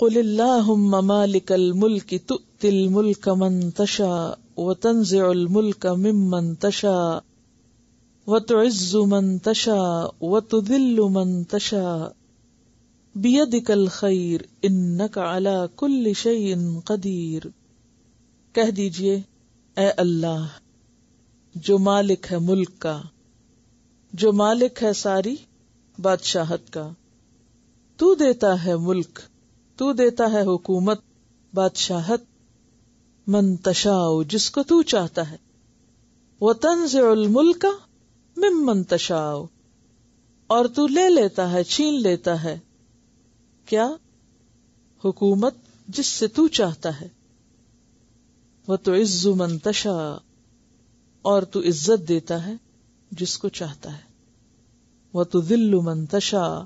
قل اللہم مالک الملک تؤتی الملک من تشاء وتنزع الملک ممن تشاء وتعز من تشاء وتذل من تشاء بیدک الخیر انک علی کل شیء قدیر. کہہ دیجئے اے اللہ جو مالک ہے ملک کا، جو مالک ہے ساری بادشاہت کا، تو دیتا ہے ملک، تو دیتا ہے حکومت، بادشاہت، من تشاء جس کو تو چاہتا ہے، وتنزع الملک ممن تشاء اور تو لے لیتا ہے، چھین لیتا ہے کیا؟ حکومت جس سے تو چاہتا ہے. وتعز من تشاء اور تو عزت دیتا ہے جس کو چاہتا ہے. وتذل من تشاء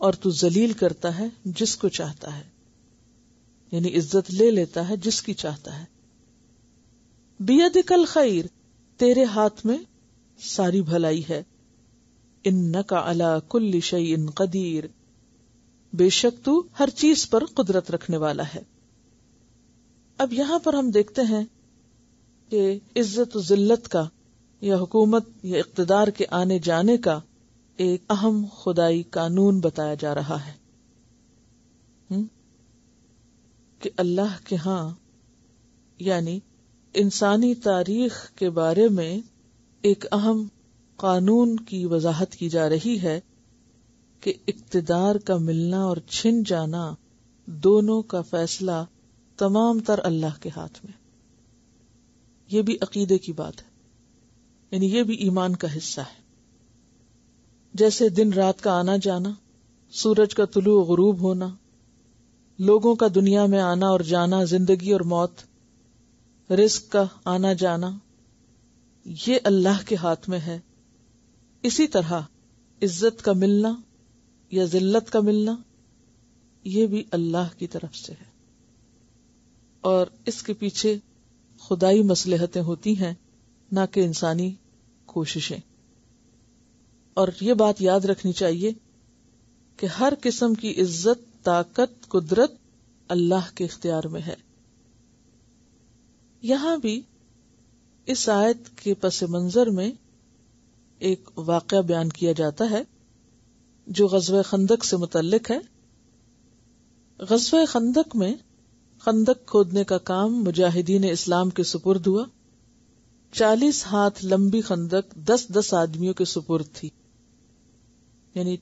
اور تو ذلیل کرتا ہے جس کو چاہتا ہے، یعنی عزت لے لیتا ہے جس کی چاہتا ہے. بیدک الخیر تیرے ہاتھ میں ساری بھلائی ہے. انک علی کل شیء قدیر بے شک تو ہر چیز پر قدرت رکھنے والا ہے. اب یہاں پر ہم دیکھتے ہیں کہ عزت و ذلت کا یا حکومت یا اقتدار کے آنے جانے کا ایک اہم خدائی قانون بتایا جا رہا ہے کہ اللہ کے ہاں یعنی انسانی تاریخ کے بارے میں ایک اہم قانون کی وضاحت کی جا رہی ہے کہ اقتدار کا ملنا اور چھن جانا دونوں کا فیصلہ تمام تر اللہ کے ہاتھ میں. یہ بھی عقیدے کی بات ہے، یعنی یہ بھی ایمان کا حصہ ہے. جیسے دن رات کا آنا جانا، سورج کا طلوع و غروب ہونا، لوگوں کا دنیا میں آنا اور جانا، زندگی اور موت، رزق کا آنا جانا، یہ اللہ کے ہاتھ میں ہے. اسی طرح عزت کا ملنا یا ذلت کا ملنا یہ بھی اللہ کی طرف سے ہے، اور اس کے پیچھے خدائی مصلحتیں ہوتی ہیں نہ کہ انسانی کوششیں. اور یہ بات یاد رکھنی چاہیے کہ ہر قسم کی عزت، طاقت، قدرت اللہ کے اختیار میں ہے. یہاں بھی اس آیت کے پس منظر میں ایک واقعہ بیان کیا جاتا ہے جو غزوہ خندق سے متعلق ہے. غزوہ خندق میں خندق کھودنے کا کام مجاہدین اسلام کے سپرد ہوا. 40 ہاتھ لمبی خندق 10 آدمیوں کے سپرد تھی، یعنی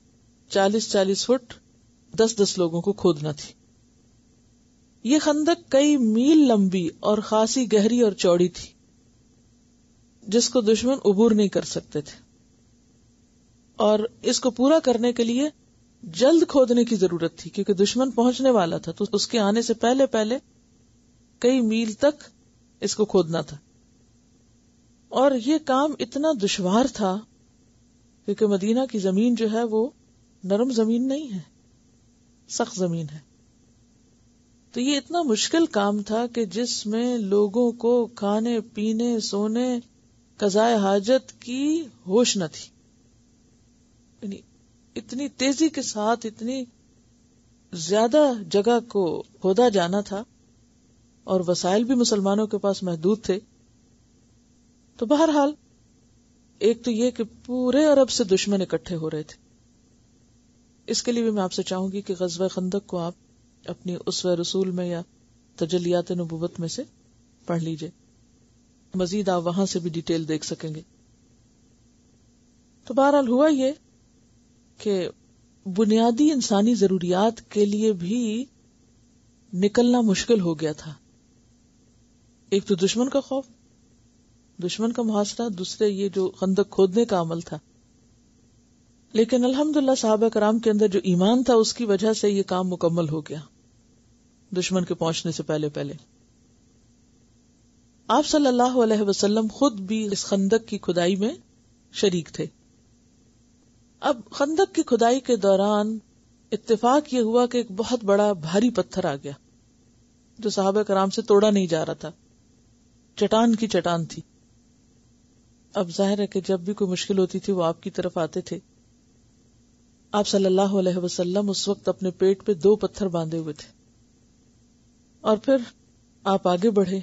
40 فٹ 10 لوگوں کو کھودنا تھی. یہ خندق کئی میل لمبی اور خاصی گہری اور چوڑی تھی جس کو دشمن عبور نہیں کر سکتے تھے، اور اس کو پورا کرنے کے لیے جلد کھودنے کی ضرورت تھی کیونکہ دشمن پہنچنے والا تھا، تو اس کے آنے سے پہلے کئی میل تک اس کو کھودنا تھا. اور یہ کام اتنا دشوار تھا کیونکہ مدینہ کی زمین جو ہے وہ نرم زمین نہیں ہے، سخت زمین ہے. تو یہ اتنا مشکل کام تھا کہ جس میں لوگوں کو کھانے پینے سونے قضاء حاجت کی ہوش نہ تھی. یعنی اتنی تیزی کے ساتھ اتنی زیادہ جگہ کو کھودا جانا تھا اور وسائل بھی مسلمانوں کے پاس محدود تھے. تو بہرحال ایک تو یہ کہ پورے عرب سے دشمن اکٹھے ہو رہے تھے. اس کے لیے بھی میں آپ سے چاہوں گی کہ غزوہ خندق کو آپ اپنی اسوہ رسول میں یا تجلیات نبوت میں سے پڑھ لیجئے، مزید آپ وہاں سے بھی ڈیٹیل دیکھ سکیں گے. تو بہرحال ہوا یہ کہ بنیادی انسانی ضروریات کے لیے بھی نکلنا مشکل ہو گیا تھا. ایک تو دشمن کا خوف، دشمن کا محاصرہ، دوسرے یہ جو خندق کھودنے کا عمل تھا. لیکن الحمدللہ صحابہ کرام کے اندر جو ایمان تھا اس کی وجہ سے یہ کام مکمل ہو گیا دشمن کے پہنچنے سے پہلے. آپ صلی اللہ علیہ وسلم خود بھی اس خندق کی کھدائی میں شریک تھے. اب خندق کی کھدائی کے دوران اتفاق یہ ہوا کہ ایک بہت بڑا بھاری پتھر آ گیا جو صحابہ کرام سے توڑا نہیں جا رہا تھا، چٹان کی چٹان تھی. اب ظاہر ہے کہ جب بھی کوئی مشکل ہوتی تھی وہ آپ کی طرف آتے تھے. آپ صلی اللہ علیہ وسلم اس وقت اپنے پیٹ پہ 2 پتھر باندھے ہوئے تھے، اور پھر آپ آگے بڑھے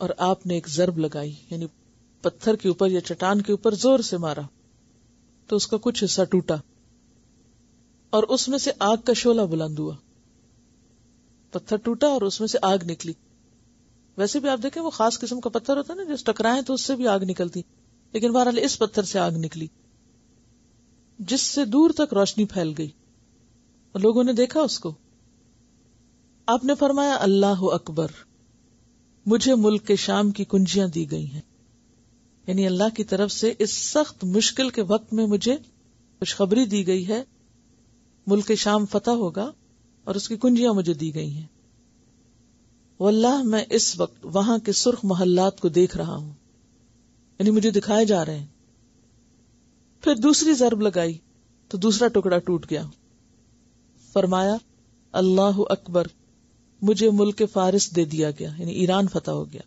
اور آپ نے ایک ضرب لگائی، یعنی پتھر کے اوپر یا چٹان کے اوپر زور سے مارا تو اس کا کچھ حصہ ٹوٹا اور اس میں سے آگ کا شعلہ بلند ہوا. پتھر ٹوٹا اور اس میں سے آگ نکلی. ویسے بھی آپ دیکھیں وہ خاص قسم کا پتھر ہوتا ہے نا، جس ٹکرائیں تو اس سے بھی آگ نکلتی، لیکن بہرحال اس پتھر سے آگ نکلی جس سے دور تک روشنی پھیل گئی اور لوگوں نے دیکھا اس کو. آپ نے فرمایا اللہ اکبر، مجھے ملک شام کی کنجیاں دی گئی ہیں، یعنی اللہ کی طرف سے اس سخت مشکل کے وقت میں مجھے خوشخبری دی گئی ہے، ملک شام فتح ہوگا اور اس کی کنجیاں مجھے دی گئی ہیں. واللہ میں اس وقت وہاں کے سرخ محلات کو دیکھ رہا ہوں، یعنی مجھے دکھائے جا رہے ہیں. پھر دوسری ضرب لگائی تو دوسرا ٹکڑا ٹوٹ گیا. فرمایا اللہ اکبر، مجھے ملک فارس دے دیا گیا، یعنی ایران فتح ہو گیا.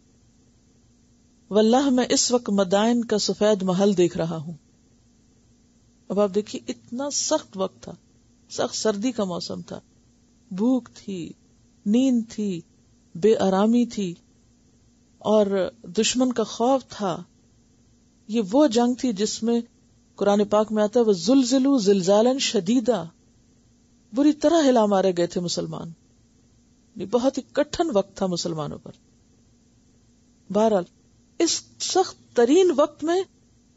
واللہ میں اس وقت مدائن کا سفید محل دیکھ رہا ہوں. اب آپ دیکھیے اتنا سخت وقت تھا، سخت سردی کا موسم تھا، بھوک تھی، نیند تھی، بے آرامی تھی اور دشمن کا خوف تھا. یہ وہ جنگ تھی جس میں قرآن پاک میں آتا ہے وَزُلْزِلُوا زِلْزَالًا شَدِيدًا، بری طرح ہلا مارے گئے تھے مسلمان. یہ بہت ہی کٹھن وقت تھا مسلمانوں پر. بہرحال اس سخت ترین وقت میں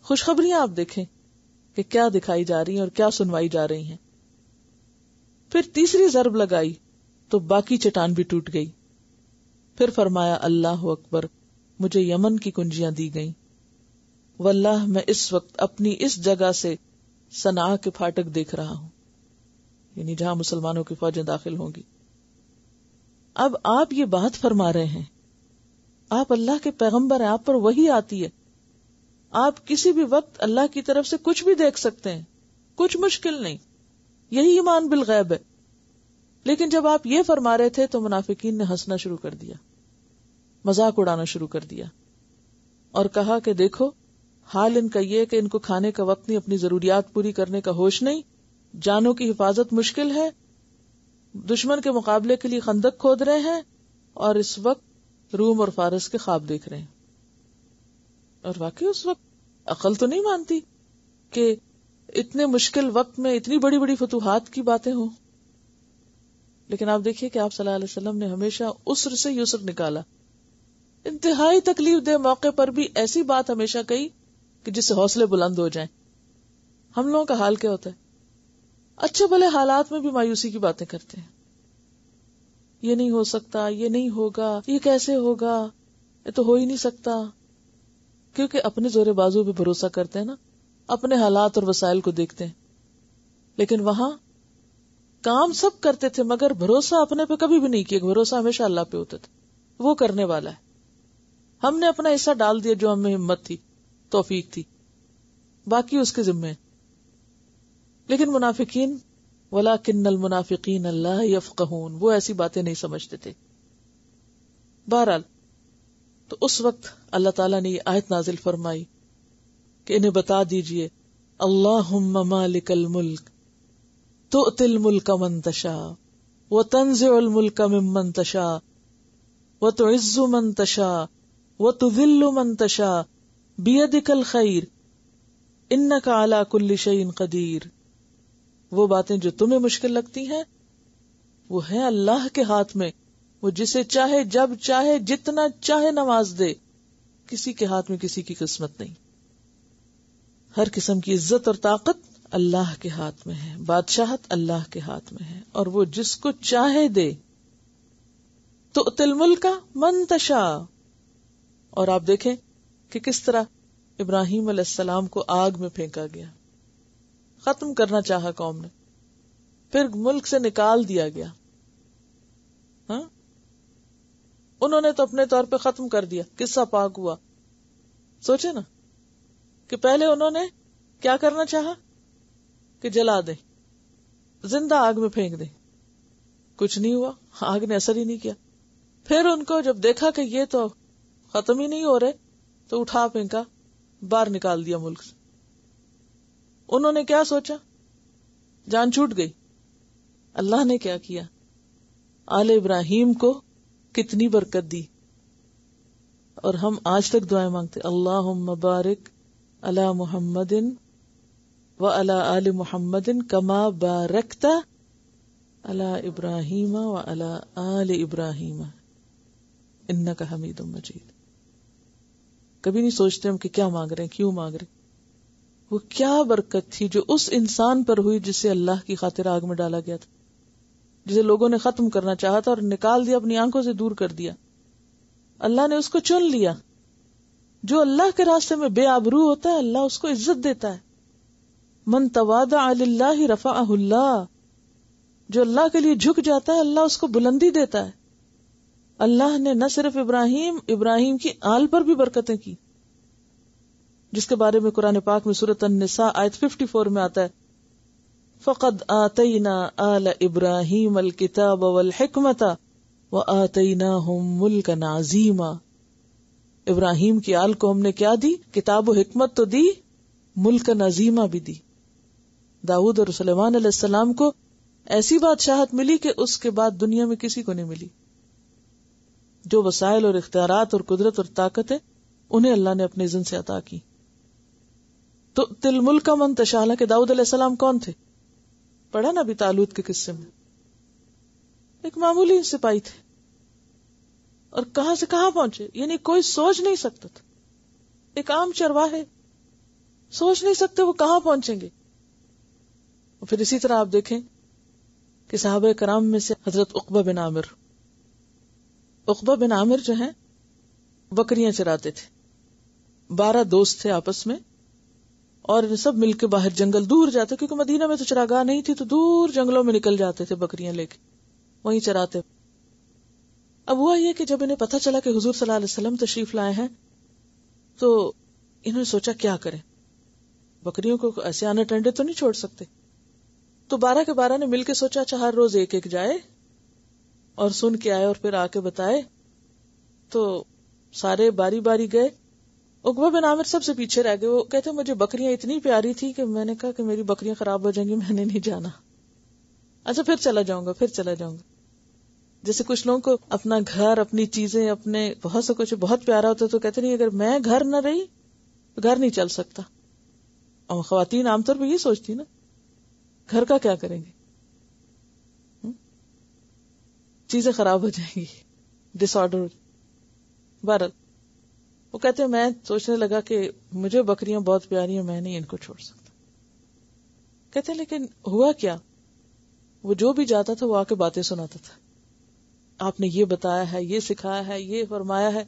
خوشخبریاں آپ دیکھیں کہ کیا دکھائی جا رہی ہیں اور کیا سنوائی جا رہی ہیں. پھر تیسری ضرب لگائی تو باقی چٹان بھی ٹوٹ گئی. پھر فرمایا اللہ اکبر، مجھے یمن کی کنجیاں دی گئیں. واللہ میں اس وقت اپنی اس جگہ سے صنعاء کے پھاٹک دیکھ رہا ہوں، یعنی جہاں مسلمانوں کی فوجیں داخل ہوں گی. اب آپ یہ بات فرما رہے ہیں، آپ اللہ کے پیغمبر ہیں، آپ پر وحی آتی ہے، آپ کسی بھی وقت اللہ کی طرف سے کچھ بھی دیکھ سکتے ہیں، کچھ مشکل نہیں، یہی ایمان بالغیب ہے. لیکن جب آپ یہ فرما رہے تھے تو منافقین نے ہنسنا شروع کر دیا، مذاق اڑانا شروع کر دیا اور کہا کہ دیکھو حال ان کا یہ کہ ان کو کھانے کا وقت نہیں، اپنی ضروریات پوری کرنے کا ہوش نہیں، جانوں کی حفاظت مشکل ہے، دشمن کے مقابلے کے لیے خندق کھود رہے ہیں اور اس وقت روم اور فارس کے خواب دیکھ رہے ہیں. اور واقعی اس وقت عقل تو نہیں مانتی کہ اتنے مشکل وقت میں اتنی بڑی بڑی فتوحات کی باتیں ہوں. لیکن آپ دیکھیے کہ آپ صلی اللہ علیہ وسلم نے ہمیشہ عسر سے یسر نکالا. انتہائی تکلیف دہ موقع پر بھی ایسی بات ہمیشہ کہی کہ جس سے حوصلے بلند ہو جائیں. ہم لوگوں کا حال کیا ہوتا ہے؟ اچھے بھلے حالات میں بھی مایوسی کی باتیں کرتے ہیں، یہ نہیں ہو سکتا، یہ نہیں ہوگا، یہ کیسے ہوگا، یہ تو ہو ہی نہیں سکتا، کیونکہ اپنے زور بازو پہ بھروسہ کرتے ہیں نا، اپنے حالات اور وسائل کو دیکھتے ہیں. لیکن وہاں کام سب کرتے تھے مگر بھروسہ اپنے پہ کبھی بھی نہیں کیا، بھروسہ ہمیشہ اللہ پہ ہوتا تھا، وہ کرنے والا ہے. ہم نے اپنا حصہ ڈال دیا جو ہمیں ہمت تھی، توفیق تھی، باقی اس کے ذمہ. لیکن منافقین وَلَكِنَّ الْمُنَافِقِينَ لَا يَفْقَهُونَ، وہ ایسی باتیں نہیں سمجھتے تھے. بہرحال تو اس وقت اللہ تعالیٰ نے یہ آیت نازل فرمائی کہ انہیں بتا دیجئے اللہم مالک الملک تؤتی الملک من تشاء وتنزع الملک ممن تشاء وتعز من تشاء وتذل من تشاء بیدک الخیر انک علی کل شیء قدیر. وہ باتیں جو تمہیں مشکل لگتی ہیں وہ ہیں اللہ کے ہاتھ میں، وہ جسے چاہے جب چاہے جتنا چاہے نواز دے، کسی کے ہاتھ میں کسی کی قسمت نہیں. ہر قسم کی عزت اور طاقت اللہ کے ہاتھ میں ہے، بادشاہت اللہ کے ہاتھ میں ہے، اور وہ جس کو چاہے دے. تؤتی الملک من تشاء. اور آپ دیکھیں کہ کس طرح ابراہیم علیہ السلام کو آگ میں پھینکا گیا، ختم کرنا چاہا قوم نے، پھر ملک سے نکال دیا گیا. ہاں انہوں نے تو اپنے طور پہ ختم کر دیا، قصہ پاک ہوا. سوچے نا کہ پہلے انہوں نے کیا کرنا چاہا کہ جلا دیں، زندہ آگ میں پھینک دیں، کچھ نہیں ہوا، آگ نے اثر ہی نہیں کیا. پھر ان کو جب دیکھا کہ یہ تو ختم ہی نہیں ہو رہے تو اٹھا پھینکا، باہر نکال دیا ملک سے. انہوں نے کیا سوچا جان چھوٹ گئی. اللہ نے کیا کیا؟ آل ابراہیم کو کتنی برکت دی. اور ہم آج تک دعائیں مانگتے اللہم بارک علی محمد و علی آل محمد کما بارکت علی ابراہیم و علی آل ابراہیم انک حمید مجید. کبھی نہیں سوچتے ہم کہ کیا مانگ رہے ہیں، کیوں مانگ رہے ہیں. وہ کیا برکت تھی جو اس انسان پر ہوئی جسے اللہ کی خاطر آگ میں ڈالا گیا تھا، جسے لوگوں نے ختم کرنا چاہا تھا اور نکال دیا، اپنی آنکھوں سے دور کر دیا. اللہ نے اس کو چن لیا. جو اللہ کے راستے میں بے آبرو ہوتا ہے اللہ اس کو عزت دیتا ہے. من تواضع للہ رفعہ اللہ. جو اللہ کے لیے جھک جاتا ہے اللہ اس کو بلندی دیتا ہے. اللہ نے نہ صرف ابراہیم کی آل پر بھی برکتیں کی، جس کے بارے میں قرآن پاک میں سورۃ النساء آیت 54 میں آتا ہے فَقَدْ آتَيْنَا آلَ إِبْرَاهِيمَ الْكِتَابَ وَالْحِكْمَةَ وَآتَيْنَاهُمْ مُلْكًا عَظِيمًا. ابراہیم کی آل کو ہم نے کیا دی؟ کتاب و حکمت تو دی، ملکن عظیمہ بھی دی. داؤد اور سلیمان علیہ السلام کو ایسی بادشاہت ملی کہ اس کے بعد دنیا میں کسی کو نہیں ملی. جو وسائل اور اختیارات اور قدرت اور طاقت ہے انہیں اللہ نے اپنے اذن سے عطا کی. تو تل ملک من تشاء کہ داؤد علیہ السلام کون تھے؟ پڑھا نا ابھی طالوت کے قصے میں، ایک معمولی سپاہی تھے اور کہاں سے کہاں پہنچے، یعنی کوئی سوچ نہیں سکتا تھا. ایک عام چرواہے سوچ نہیں سکتے وہ کہاں پہنچیں گے. اور پھر اسی طرح آپ دیکھیں کہ صحابہ کرام میں سے حضرت عقبہ بن عامر جو ہیں بکریاں چراتے تھے. 12 دوست تھے آپس میں اور سب مل کے باہر جنگل دور جاتے، کیونکہ مدینہ میں تو چراگاہ نہیں تھی، تو دور جنگلوں میں نکل جاتے تھے بکریاں لے کے، وہیں چراتے. اب ہوا یہ کہ جب انہیں پتہ چلا کہ حضور صلی اللہ علیہ وسلم تشریف لائے ہیں تو انہوں نے سوچا کیا کریں، بکریوں کو ایسے آنے ٹنڈے تو نہیں چھوڑ سکتے. تو 12 کے 12 نے مل کے سوچا اچھا ہر روز ایک ایک جائے اور سن کے آئے اور پھر آ کے بتائے. تو سارے باری باری گئے. عقبہ بن عامر سب سے پیچھے رہ گئے. وہ کہتے مجھے بکریاں اتنی پیاری تھی کہ میں نے کہا کہ میری بکریاں خراب ہو جائیں گی، میں نے نہیں جانا. اچھا پھر چلا جاؤں گا. جیسے کچھ لوگوں کو اپنا گھر، اپنی چیزیں، اپنے بہت سے کچھ بہت پیارا ہوتا ہے تو کہتے نہیں اگر میں گھر نہ رہی تو گھر نہیں چل سکتا. اور خواتین عام طور پہ یہ سوچتی نا گھر کا کیا کریں گے، چیزیں خراب ہو جائیں گی، ڈس آرڈر ہو جائے. بہرحال وہ کہتے ہیں میں سوچنے لگا کہ مجھے بکریاں بہت پیاری ہیں، میں نہیں ان کو چھوڑ سکتا. کہتے ہیں لیکن ہوا کیا، وہ جو بھی جاتا تھا وہ آ کے باتیں سناتا تھا، آپ نے یہ بتایا ہے، یہ سکھایا ہے، یہ فرمایا ہے.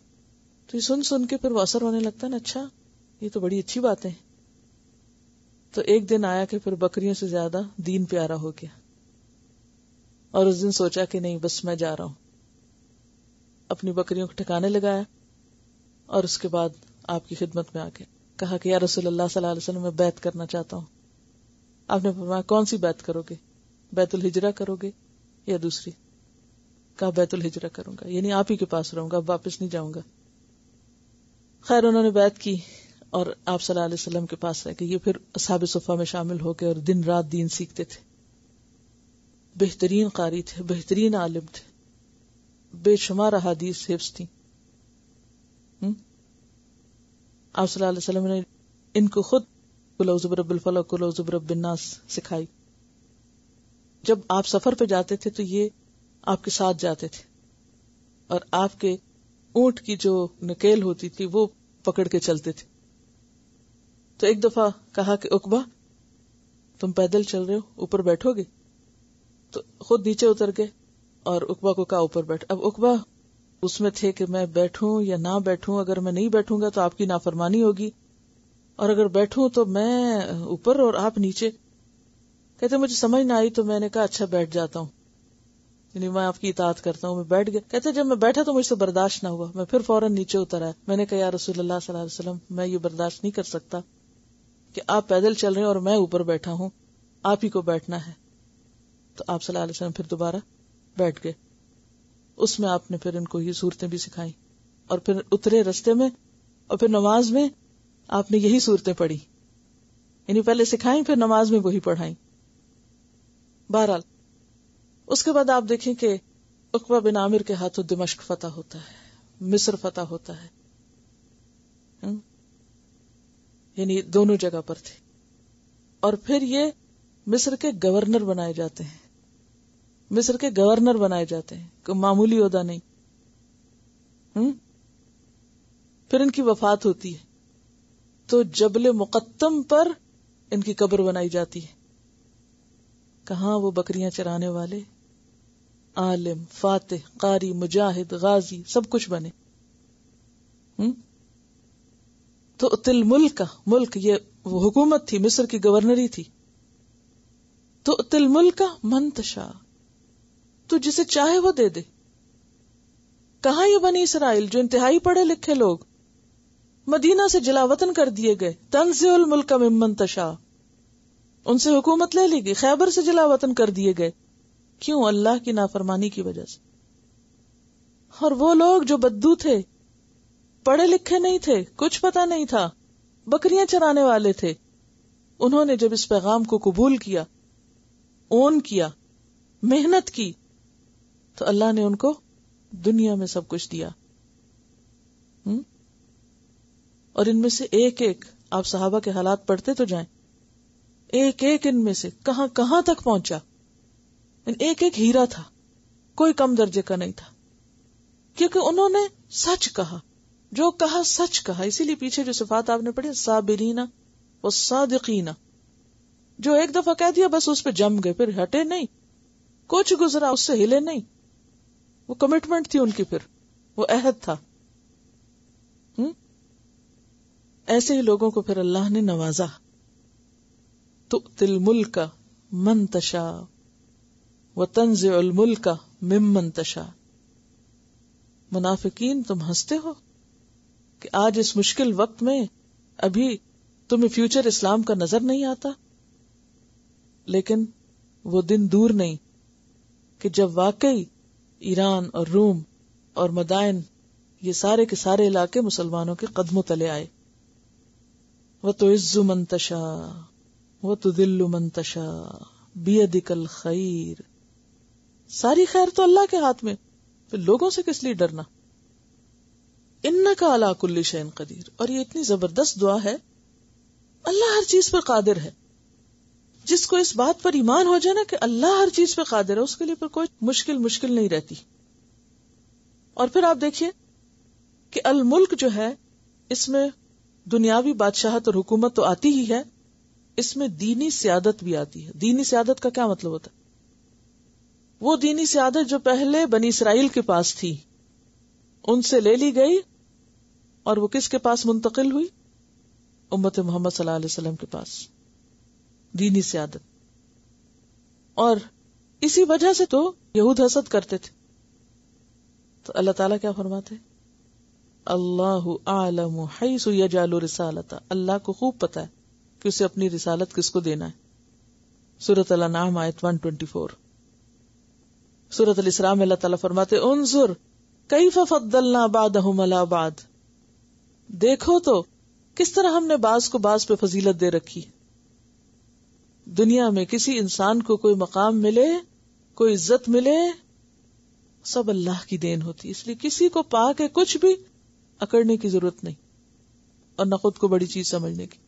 تو یہ سن کے پھر وہ اثر ہونے لگتا ہے نا، اچھا یہ تو بڑی اچھی باتیں. تو ایک دن آیا کہ پھر بکریوں سے زیادہ دین پیارا ہو گیا اور اس دن سوچا کہ نہیں بس میں جا رہا ہوں. اپنی بکریوں کو ٹھکانے لگایا اور اس کے بعد آپ کی خدمت میں آ کے کہا کہ یا رسول اللہ صلی اللہ علیہ وسلم میں بیعت کرنا چاہتا ہوں. آپ نے فرمایا کون سی بیعت کرو گے، بیت الہجرہ کرو گے یا دوسری؟ کہا بیت الہجرہ کروں گا، یعنی آپ ہی کے پاس رہوں گا، اب واپس نہیں جاؤں گا. خیر انہوں نے بیعت کی اور آپ صلی اللہ علیہ وسلم کے پاس رہ کے یہ پھر اصحاب صفہ میں شامل ہو گئے اور دن رات دین سیکھتے تھے. بہترین قاری تھے، بہترین عالم تھے، بے شمار احادیث حفظ تھی. آپ صلی اللہ علیہ وسلم نے ان کو خود قل اعوذ برب الفلق، قل اعوذ برب الناس سکھائی. جب آپ سفر پہ جاتے تھے تو یہ آپ کے ساتھ جاتے تھے اور آپ کے اونٹ کی جو نکیل ہوتی تھی وہ پکڑ کے چلتے تھے. تو ایک دفعہ کہا کہ عقبہ تم پیدل چل رہے ہو، اوپر بیٹھو گے؟ تو خود نیچے اتر گئے اور عقبہ کو کہا اوپر بیٹھ. اب عقبہ اس میں تھے کہ میں بیٹھوں یا نہ بیٹھوں، اگر میں نہیں بیٹھوں گا تو آپ کی نافرمانی ہوگی اور اگر بیٹھوں تو میں اوپر اور آپ نیچے. کہتے مجھے سمجھ نہ آئی تو میں نے کہا اچھا بیٹھ جاتا ہوں، یعنی میں آپ کی اطاعت کرتا ہوں. میں بیٹھ گیا. کہتے جب میں بیٹھا تو مجھ سے برداشت نہ ہوا، میں پھر فوراً نیچے اتر آیا. میں نے کہا یا رسول اللہ صلی اللہ علیہ وسلم میں یہ برداشت نہیں کر سکتا کہ آپ پیدل چل رہے ہیں اور میں اوپر بیٹھا ہوں، آپ ہی کو بیٹھنا ہے. تو آپ صلی اللہ علیہ وسلم پھر دوبارہ بیٹھ گئے. اس میں آپ نے پھر ان کو یہ صورتیں بھی سکھائیں اور پھر اترے رستے میں اور پھر نماز میں آپ نے یہی صورتیں پڑھی، یعنی پہلے سکھائیں پھر نماز میں وہی پڑھائیں. بہرحال اس کے بعد آپ دیکھیں کہ عقبہ بن عامر کے ہاتھوں دمشق فتح ہوتا ہے، مصر فتح ہوتا ہے، یعنی دونوں جگہ پر تھے. اور پھر یہ مصر کے گورنر بنائے جاتے ہیں، مصر کے گورنر بنائے جاتے ہیں، کوئی معمولی عہدہ نہیں. پھر ان کی وفات ہوتی ہے تو جبل مقطم پر ان کی قبر بنائی جاتی ہے. کہاں وہ بکریاں چرانے والے عالم، فاتح، قاری، مجاہد، غازی سب کچھ بنے. تو تل ملک کا ملک، یہ وہ حکومت تھی، مصر کی گورنری تھی. تو تل ملک کا منتشا، تو جسے چاہے وہ دے دے. کہاں یہ بنی اسرائیل جو انتہائی پڑھے لکھے لوگ مدینہ سے جلاوطن کر دیے گئے، تنزع الملک ممن تشاء، ان سے حکومت لے لی گئی، خیبر سے جلاوطن کر دیے گئے. کیوں؟ اللہ کی نافرمانی کی وجہ سے. اور وہ لوگ جو بدو تھے، پڑھے لکھے نہیں تھے، کچھ پتا نہیں تھا، بکریاں چرانے والے تھے، انہوں نے جب اس پیغام کو قبول کیا، اون کیا، محنت کی، تو اللہ نے ان کو دنیا میں سب کچھ دیا. اور ان میں سے ایک ایک، آپ صحابہ کے حالات پڑھتے تو جائیں، ایک ایک ان میں سے کہاں کہاں تک پہنچا. ایک ایک ہیرا تھا، کوئی کم درجے کا نہیں تھا، کیونکہ انہوں نے سچ کہا، جو کہا سچ کہا. اسی لیے پیچھے جو صفات آپ نے پڑھی، صابرین والصادقین، جو ایک دفعہ کہہ دیا بس اس پہ جم گئے، پھر ہٹے نہیں، کچھ گزرا اس سے ہلے نہیں. وہ کمٹمنٹ تھی ان کی، پھر وہ عہد تھا. ایسے ہی لوگوں کو پھر اللہ نے نوازا. تؤتی الملک من تشاء وتنزع الملک ممن تشاء. منافقین، تم ہنستے ہو کہ آج اس مشکل وقت میں ابھی تمہیں فیوچر اسلام کا نظر نہیں آتا، لیکن وہ دن دور نہیں کہ جب واقعی ایران اور روم اور مدائن، یہ سارے کے سارے علاقے مسلمانوں کے قدموں تلے آئے. وَتُعِزُّ مَن تَشَاءُ وَتُذِلُّ مَن تَشَاءُ بِيَدِكَ الْخَيْرُ. ساری خیر تو اللہ کے ہاتھ میں، پھر لوگوں سے کس لیے ڈرنا. اِنَّكَ عَلَى كُلِّ شَيْءٍ قَدِيرٌ. اور یہ اتنی زبردست دعا ہے، اللہ ہر چیز پر قادر ہے. جس کو اس بات پر ایمان ہو جائے نا کہ اللہ ہر چیز پہ قادر ہے، اس کے لیے پھر کوئی مشکل نہیں رہتی. اور پھر آپ دیکھیے کہ الملک جو ہے، اس میں دنیاوی بادشاہت اور حکومت تو آتی ہی ہے، اس میں دینی سیادت بھی آتی ہے. دینی سیادت کا کیا مطلب ہوتا ہے؟ وہ دینی سیادت جو پہلے بنی اسرائیل کے پاس تھی، ان سے لے لی گئی اور وہ کس کے پاس منتقل ہوئی؟ امت محمد صلی اللہ علیہ وسلم کے پاس. دینی سیادت. اور اسی وجہ سے تو یہود حسد کرتے تھے. تو اللہ تعالیٰ کیا فرماتے؟ اللہ اعلم حیث یجعل رسالتہ. اللہ کو خوب پتا ہے کہ اسے اپنی رسالت کس کو دینا ہے. سورۃ الانعام آیت 124. سورۃ الاسراء میں اللہ تعالیٰ فرماتے انظر کیف فضلنا بعضهم علی بعض. دیکھو تو کس طرح ہم نے بعض کو بعض پہ فضیلت دے رکھی. دنیا میں کسی انسان کو کوئی مقام ملے، کوئی عزت ملے، سب اللہ کی دین ہوتی. اس لیے کسی کو پا کے کچھ بھی اکڑنے کی ضرورت نہیں، اور نہ خود کو بڑی چیز سمجھنے کی.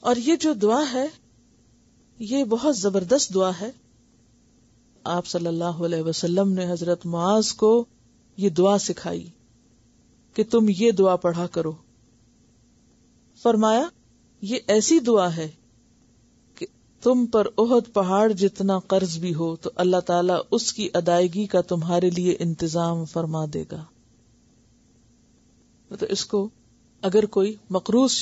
اور یہ جو دعا ہے، یہ بہت زبردست دعا ہے. آپ صلی اللہ علیہ وسلم نے حضرت معاذ کو یہ دعا سکھائی کہ تم یہ دعا پڑھا کرو. فرمایا یہ ایسی دعا ہے کہ تم پر احد پہاڑ جتنا قرض بھی ہو تو اللہ تعالیٰ اس کی ادائیگی کا تمہارے لیے انتظام فرما دے گا. تو اس کو اگر کوئی مقروض